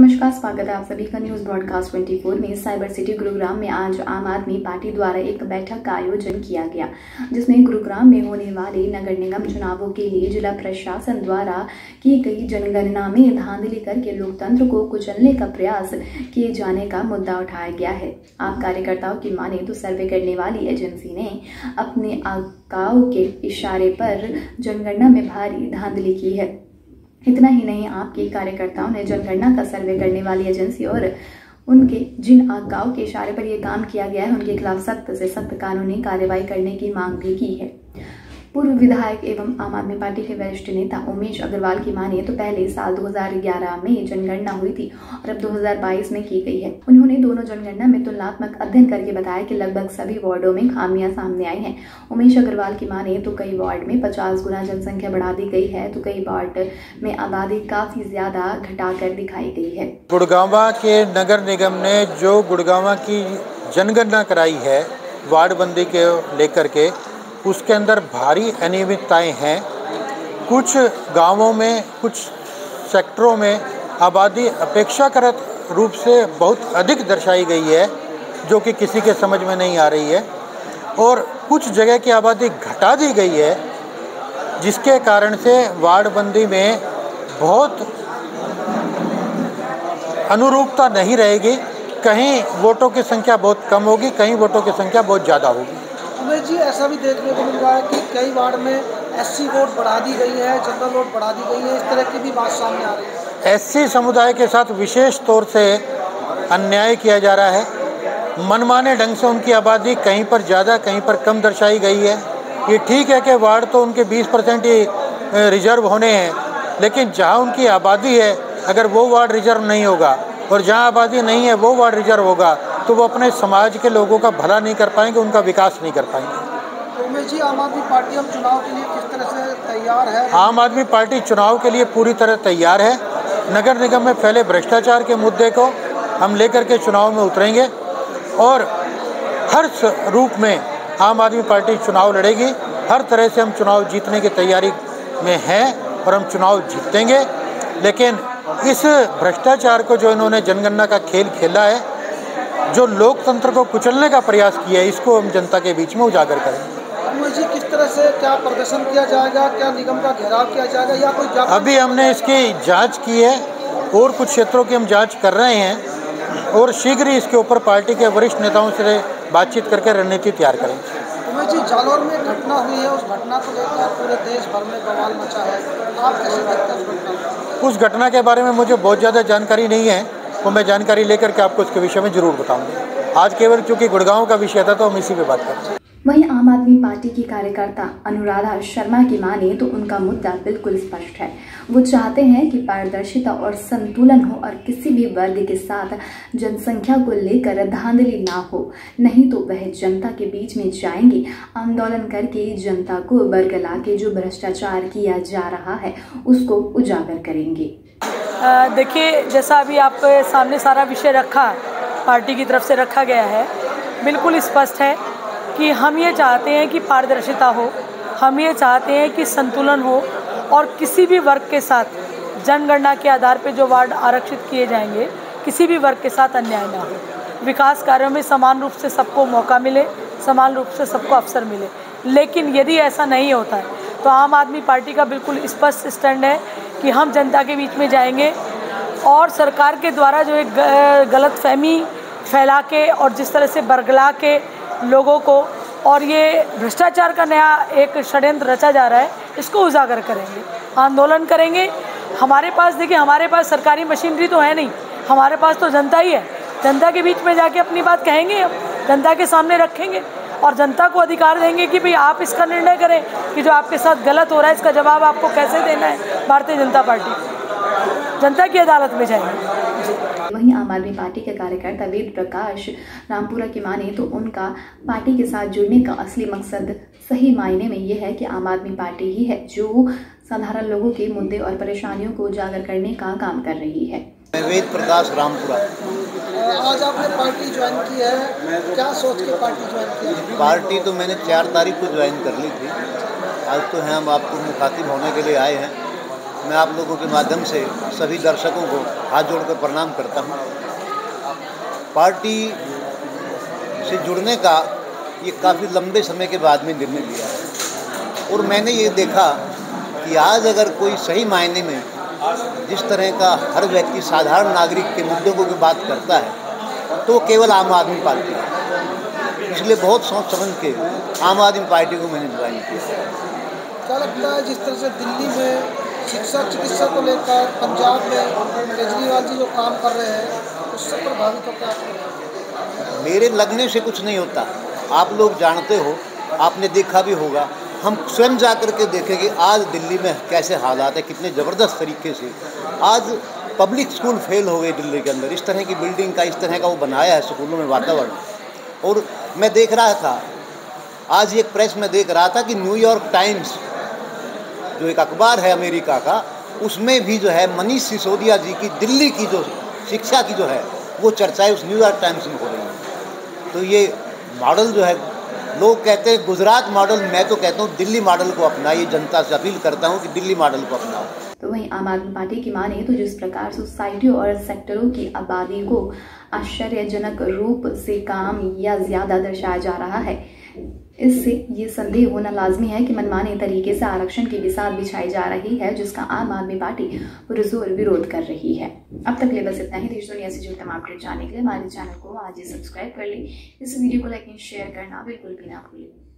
नमस्कार, स्वागत है आप सभी का न्यूज ब्रॉडकास्ट 24 में। साइबर सिटी गुरुग्राम में आज आम आदमी पार्टी द्वारा एक बैठक का आयोजन किया गया, जिसमें गुरुग्राम में होने वाले नगर निगम चुनावों के लिए जिला प्रशासन द्वारा की गई जनगणना में धांधली करके लोकतंत्र को कुचलने का प्रयास किए जाने का मुद्दा उठाया गया है। आप कार्यकर्ताओं की माने तो सर्वे करने वाली एजेंसी ने अपने आकाओं के इशारे पर जनगणना में भारी धांधली की है। इतना ही नहीं, आपके कार्यकर्ताओं ने जनगणना का सर्वे करने वाली एजेंसी और उनके जिन आकाओं के इशारे पर यह काम किया गया है, उनके खिलाफ सख्त से सख्त कानूनी कार्रवाई करने की मांग भी की है। पूर्व विधायक एवं आम आदमी पार्टी के वरिष्ठ नेता उमेश अग्रवाल की माने तो पहले साल 2011 में जनगणना हुई थी और अब 2022 में की गई है। उन्होंने दोनों जनगणना में तुलनात्मक अध्ययन करके बताया कि लगभग सभी वार्डों में खामियां सामने आई हैं। उमेश अग्रवाल की माने तो कई वार्ड में 50 गुना जनसंख्या बढ़ा दी गई है, तो कई वार्ड में आबादी काफी ज्यादा घटाकर दिखाई गई है। गुड़गांव के नगर निगम ने जो गुड़गांव की जनगणना कराई है वार्ड बंदी के लेकर के, उसके अंदर भारी अनियमितताएं हैं। कुछ गांवों में, कुछ सेक्टरों में आबादी अपेक्षाकृत रूप से बहुत अधिक दर्शाई गई है, जो कि किसी के समझ में नहीं आ रही है, और कुछ जगह की आबादी घटा दी गई है, जिसके कारण से वार्ड बंदी में बहुत अनुरूपता नहीं रहेगी। कहीं वोटों की संख्या बहुत कम होगी, कहीं वोटों की संख्या बहुत ज़्यादा होगी। उमेश जी, ऐसा भी देखने को मिल रहा है कि कई वार्ड में एससी वोट बढ़ा दी गई है, जनरल वोट बढ़ा दी गई है, इस तरह की भी बात सामने आ रही है। एससी समुदाय के साथ विशेष तौर से अन्याय किया जा रहा है। मनमाने ढंग से उनकी आबादी कहीं पर ज़्यादा, कहीं पर कम दर्शाई गई है। ये ठीक है कि वार्ड तो उनके 20% ही रिजर्व होने हैं, लेकिन जहाँ उनकी आबादी है, अगर वो वार्ड रिजर्व नहीं होगा और जहाँ आबादी नहीं है वो वार्ड रिजर्व होगा, तो वो अपने समाज के लोगों का भला नहीं कर पाएंगे, उनका विकास नहीं कर पाएंगे। तो उमेश जी, आम आदमी पार्टी अब चुनाव के लिए किस तरह से तैयार है? आम आदमी पार्टी चुनाव के लिए पूरी तरह तैयार है। नगर निगम में फैले भ्रष्टाचार के मुद्दे को हम लेकर के चुनाव में उतरेंगे और हर रूप में आम आदमी पार्टी चुनाव लड़ेगी। हर तरह से हम चुनाव जीतने की तैयारी में हैं और हम चुनाव जीतेंगे। लेकिन इस भ्रष्टाचार को, जो इन्होंने जनगणना का खेल खेला है, जो लोकतंत्र को कुचलने का प्रयास किया है, इसको हम जनता के बीच में उजागर करेंगे। उमेश जी, किस तरह से क्या प्रदर्शन किया जाएगा? क्या निगम का घेराव किया जाएगा या कोई अभी हमने इसकी जांच की है और कुछ क्षेत्रों की हम जांच कर रहे हैं और शीघ्र ही इसके ऊपर पार्टी के वरिष्ठ नेताओं से बातचीत करके रणनीति तैयार करेंगे। उमेश जी, जालौर में घटना हुई है, उस घटना को लेकर पूरे देश भर में बवाल मचा है, आप कैसे देखते हैं उस घटना? उस घटना के बारे में मुझे बहुत ज़्यादा जानकारी नहीं है, तो मैं जानकारी लेकर के आपको इसके विषय में जरूर बताऊंगा। आज केवल चूंकि गुड़गांव का विषय था तो हम इसी पे बात करें। वहीं आम आदमी पार्टी की कार्यकर्ता अनुराधा शर्मा की माने तो उनका मुद्दा बिल्कुल स्पष्ट है। वो चाहते हैं कि पारदर्शिता और संतुलन हो और किसी भी वर्ग के साथ जनसंख्या को लेकर धांधली ना हो, नहीं तो वह जनता के बीच में जाएंगे, आंदोलन करके जनता को बरगला के जो भ्रष्टाचार किया जा रहा है उसको उजागर करेंगे। देखिए, जैसा अभी आपके सामने सारा विषय रखा, पार्टी की तरफ से रखा गया है, बिल्कुल स्पष्ट है कि हम ये चाहते हैं कि पारदर्शिता हो, हम ये चाहते हैं कि संतुलन हो और किसी भी वर्ग के साथ जनगणना के आधार पे जो वार्ड आरक्षित किए जाएंगे, किसी भी वर्ग के साथ अन्याय ना हो। विकास कार्यों में समान रूप से सबको मौका मिले, समान रूप से सबको अवसर मिले। लेकिन यदि ऐसा नहीं होता है तो आम आदमी पार्टी का बिल्कुल स्पष्ट स्टैंड है कि हम जनता के बीच में जाएंगे और सरकार के द्वारा जो एक गलतफहमी फैला के और जिस तरह से बरगला के लोगों को और ये भ्रष्टाचार का नया एक षड्यंत्र रचा जा रहा है, इसको उजागर करेंगे, आंदोलन करेंगे। हमारे पास, देखिए, हमारे पास सरकारी मशीनरी तो है नहीं, हमारे पास तो जनता ही है। जनता के बीच में जाके अपनी बात कहेंगे, हम जनता के सामने रखेंगे और जनता को अधिकार देंगे कि भाई आप इसका निर्णय करें कि जो आपके साथ गलत हो रहा है इसका जवाब आपको कैसे देना है। भारतीय जनता पार्टी जनता की अदालत में जाएंगे। वहीं आम आदमी पार्टी के कार्यकर्ता वेद प्रकाश रामपुरा की माने तो उनका पार्टी के साथ जुड़ने का असली मकसद सही मायने में ये है कि आम आदमी पार्टी ही है जो साधारण लोगों के मुद्दे और परेशानियों को उजागर करने का काम कर रही है। वेद प्रकाश रामपुरा। आज आपने पार्टी ज्वाइन की है, क्या सोच के पार्टी ज्वाइन की? पार्टी तो मैंने 4 तारीख को ज्वाइन कर ली थी। आज तो हम आपको मुखातिब होने के लिए आए हैं। मैं आप लोगों के माध्यम से सभी दर्शकों को हाथ जोड़कर प्रणाम करता हूँ। पार्टी से जुड़ने का ये काफ़ी लंबे समय के बाद में निर्णय लिया है और मैंने ये देखा कि आज अगर कोई सही मायने में जिस तरह का हर व्यक्ति साधारण नागरिक के मुद्दों को भी बात करता है तो केवल आम आदमी पार्टी है। इसलिए बहुत सोच समझ के आम आदमी पार्टी को मैंने ज्वाइन किया। क्या लगता है जिस तरह से दिल्ली में शिक्षा चिकित्सा को लेकर पंजाब में केजरीवाल जी जो काम कर रहे हैं उससे प्रभावित हो क्या? मेरे लगने से कुछ नहीं होता। आप लोग जानते हो, आपने देखा भी होगा, हम स्वयं जा कर के देखें कि आज दिल्ली में कैसे हालात है, कितने ज़बरदस्त तरीके से आज पब्लिक स्कूल फेल हो गए दिल्ली के अंदर। इस तरह की बिल्डिंग का, इस तरह का वो बनाया है स्कूलों में वातावरण। और मैं देख रहा था, आज एक प्रेस में देख रहा था कि न्यूयॉर्क टाइम्स जो एक अखबार है अमेरिका का, उसमें भी जो है मनीष सिसोदिया जी की दिल्ली की जो शिक्षा की जो है वो चर्चाएं उस न्यूयॉर्क टाइम्स में हो रही हैं। तो ये मॉडल जो है, लोग कहते हैं गुजरात मॉडल, मैं तो कहता हूँ दिल्ली मॉडल को अपनाइए। जनता से अपील करता हूँ कि दिल्ली मॉडल को अपनाओ। तो वहीं आम आदमी पार्टी की माने तो जिस प्रकार सोसाइटियों और सेक्टरों की आबादी को आश्चर्यजनक रूप से कम या ज्यादा दर्शाया जा रहा है, इससे ये संदेह होना लाजमी है कि मनमाने तरीके से आरक्षण की बिसात बिछाई जा रही है, जिसका आम आदमी पार्टी पुरजोर विरोध कर रही है। अब तक ले बस इतना ही। देश दुनिया से जुड़े तमाम अपडेट जानने के लिए हमारे चैनल को आज ही सब्सक्राइब कर लें। इस वीडियो को लाइक एंड शेयर करना बिल्कुल भी ना भूलें।